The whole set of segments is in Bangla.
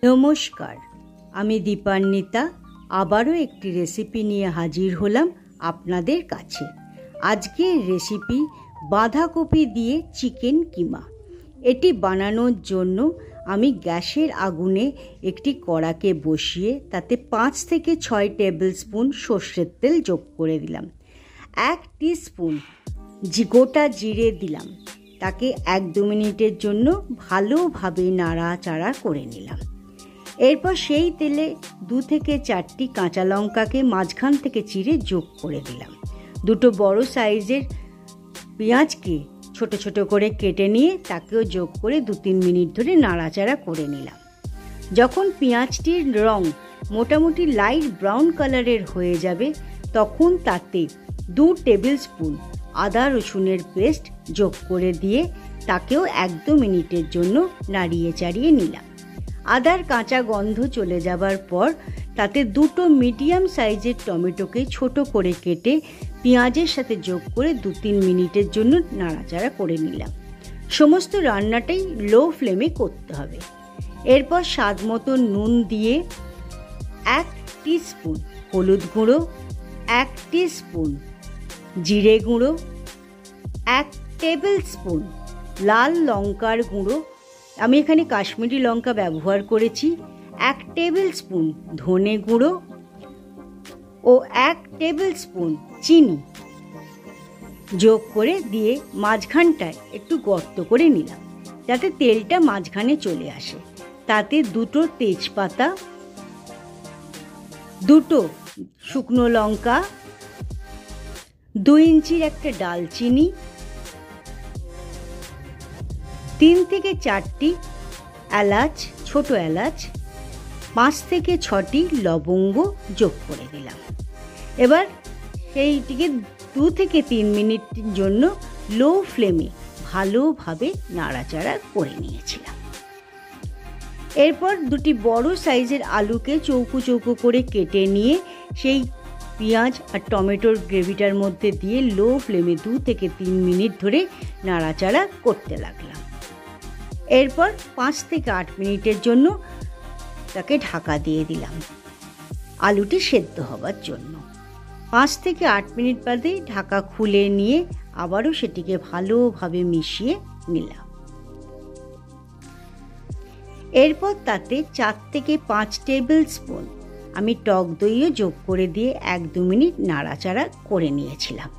নমস্কার, আমি দীপান্বিতা আবারও একটি রেসিপি নিয়ে হাজির হলাম আপনাদের কাছে। আজকের রেসিপি বাঁধাকপি দিয়ে চিকেন কিমা। এটি বানানোর জন্য আমি গ্যাসের আগুনে একটি কড়াকে বসিয়ে তাতে 5 থেকে 6 টেবিল স্পুন সর্ষের তেল যোগ করে দিলাম। 1 টিস্পুন গোটা জিরে দিলাম। তাকে 1-2 মিনিটের জন্য ভালোভাবে নাড়াচাড়া করে নিলাম। এরপর সেই তেলে 2 থেকে 4টি কাঁচা লঙ্কাকে মাঝখান থেকে চিড়ে যোগ করে দিলাম। 2 বড় সাইজের পেঁয়াজকে ছোট ছোট করে কেটে নিয়ে তাকেও যোগ করে 2-3 মিনিট ধরে নাড়াচাড়া করে নিলাম। যখন পেঁয়াজটির রং মোটামুটি লাইট ব্রাউন কালারের হয়ে যাবে তখন তাতে 2 টেবিল স্পুন আদা রসুনের পেস্ট যোগ করে দিয়ে তাকেও 1-2 মিনিটের জন্য নাড়িয়ে চাড়িয়ে নিলাম। আদার কাঁচা গন্ধ চলে যাবার পর তাতে 2 মিডিয়াম সাইজের টমেটোকে ছোট করে কেটে পেঁয়াজের সাথে যোগ করে 2-3 মিনিটের জন্য নাড়াচাড়া করে নিলাম। সমস্ত রান্নাটাই লো ফ্লেমে করতে হবে। এরপর স্বাদ মতো নুন দিয়ে 1 টিস্পুন হলুদ গুঁড়ো, 1 টিস্পুন জিরে গুঁড়ো, 1 টেবিল স্পুন লাল লঙ্কার গুঁড়ো, আমি এখানে কাশ্মীরি লঙ্কা ব্যবহার করেছি, 1 টেবিল স্পুন ধনে গুঁড়ো ও 1 টেবিল স্পুন চিনি যোগ করে দিয়ে মাঝখানটায় একটু গর্ত করে নিলাম যাতে তেলটা মাঝখানে চলে আসে। তাতে 2 তেজপাতা, 2 শুকনো লঙ্কা, 2 ইঞ্চির একটা ডালচিনি, 3 থেকে 4টি এলাচ, ছোট এলাচ, 5 থেকে 6টি লবঙ্গ যোগ করে দিলাম। এবার সেইটিকে 2 থেকে 3 মিনিটের জন্য লো ফ্লেমে ভালোভাবে নাড়াচাড়া করে নিয়েছিলাম। এরপর 2টি বড় সাইজের আলুকে চৌকো চৌকো করে কেটে নিয়ে সেই পেঁয়াজ আর টমেটোর গ্রেভিটার মধ্যে দিয়ে লো ফ্লেমে 2 থেকে 3 মিনিট ধরে নাড়াচাড়া করতে লাগলাম। এরপর 5 থেকে 8 মিনিটের জন্য তাকে ঢাকা দিয়ে দিলাম আলুটি সেদ্ধ হবার জন্য। 5 থেকে 8 মিনিট বাদে ঢাকা খুলে নিয়ে আবারও সেটিকে ভালোভাবে মিশিয়ে নিলাম। এরপর তাতে 4 থেকে 5 টেবিল স্পুন আমি টক দইও যোগ করে দিয়ে 1-2 মিনিট নাড়াচাড়া করে নিয়েছিলাম।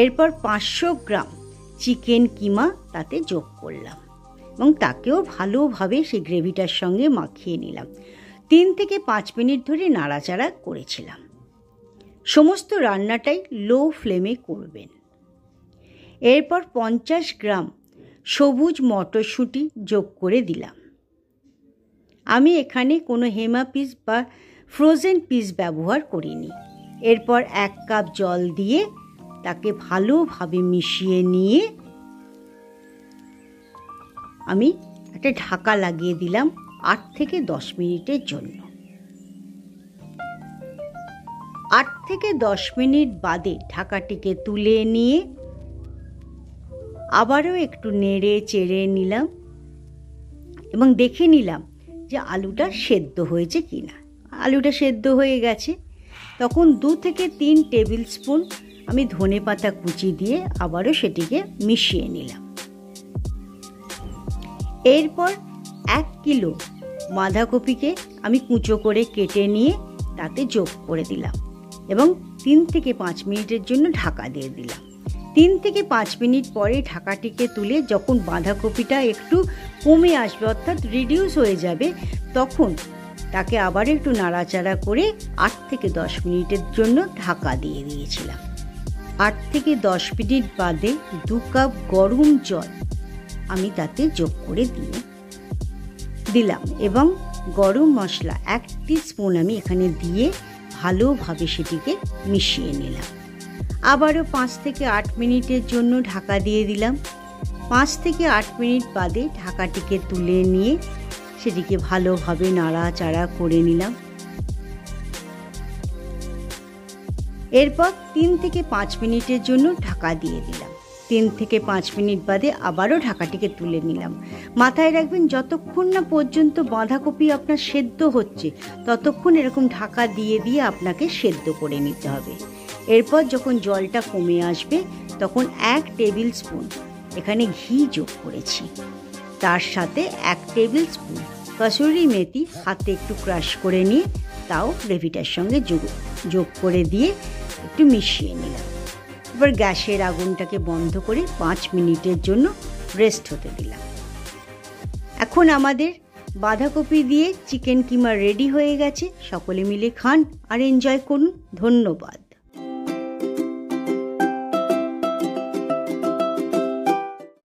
এরপর 500 গ্রাম চিকেন কিমা তাতে যোগ করলাম এবং তাকেও ভালোভাবে সেই গ্রেভিটার সঙ্গে মাখিয়ে নিলাম। 3 থেকে 5 মিনিট ধরে নাড়াচাড়া করেছিলাম। সমস্ত রান্নাটাই লো ফ্লেমে করবেন। এরপর 50 গ্রাম সবুজ মটরশুঁটি যোগ করে দিলাম। আমি এখানে কোনো হেমা পিস বা ফ্রোজেন পিস ব্যবহার করিনি। এরপর 1 কাপ জল দিয়ে তাকে ভালোভাবে মিশিয়ে নিয়ে আমি একটা ঢাকা লাগিয়ে দিলাম 8 থেকে 10 মিনিটের জন্য। 8 থেকে 10 মিনিট বাদে ঢাকাটিকে তুলে নিয়ে আবারও একটু নেড়ে চেড়ে নিলাম এবং দেখে নিলাম যে আলুটা সেদ্ধ হয়েছে কিনা। আলুটা সেদ্ধ হয়ে গেছে। তখন 2 থেকে 3 টেবিল স্পুন আমি ধনেপাতা কুচি দিয়ে আবারও সেটিকে মিশিয়ে নিলাম। এরপর 1 কিলো বাঁধাকপিকে আমি কুচো করে কেটে নিয়ে তাতে যোগ করে দিলাম এবং 3 থেকে 5 মিনিটের জন্য ঢাকা দিয়ে দিলাম। 3 থেকে 5 মিনিট পরে ঢাকাটিকে তুলে যখন বাঁধাকপিটা একটু কমে আসবে অর্থাৎ রিডিউস হয়ে যাবে তখন তাকে আবার একটু নাড়াচাড়া করে 8 থেকে 10 মিনিটের জন্য ঢাকা দিয়ে দিয়েছিলাম। 8 থেকে 10 মিনিট বাদে 2 কাপ গরম জল আমি তাতে যোগ করে দিলাম এবং গরম মশলা 1 টিস্পুন আমি এখানে দিয়ে ভালোভাবে সেটিকে মিশিয়ে নিলাম। আবারও 5 থেকে 8 মিনিটের জন্য ঢাকা দিয়ে দিলাম। 5 থেকে 8 মিনিট বাদে ঢাকাটিকে তুলে নিয়ে সেটিকে ভালোভাবে নাড়াচাড়া করে নিলাম। এরপর 3 থেকে 5 মিনিটের জন্য ঢাকা দিয়ে দিলাম। 3 থেকে 5 মিনিট বাদে আবারও ঢাকাটিকে তুলে নিলাম। মাথায় রাখবেন, যতক্ষণ না পর্যন্ত বাঁধাকপি আপনার সেদ্ধ হচ্ছে ততক্ষণ এরকম ঢাকা দিয়ে দিয়ে আপনাকে সেদ্ধ করে নিতে হবে। এরপর যখন জলটা কমে আসবে তখন 1 টেবিল স্পুন এখানে ঘি যোগ করেছি। তার সাথে 1 টেবিল স্পুন কসুরি মেথি হাতে একটু ক্রাশ করে নিয়ে তাও গ্রেভিটার সঙ্গে যোগ করে দিয়ে একটু মিশিয়ে নিলাম। এবার গ্যাসের আগুনটাকে বন্ধ করে 5 মিনিটের জন্য রেস্ট হতে দিলাম। এখন আমাদের বাঁধাকপি দিয়ে চিকেন কিমা রেডি হয়ে গেছে। সকলে মিলে খান আর এনজয় করুন। ধন্যবাদ।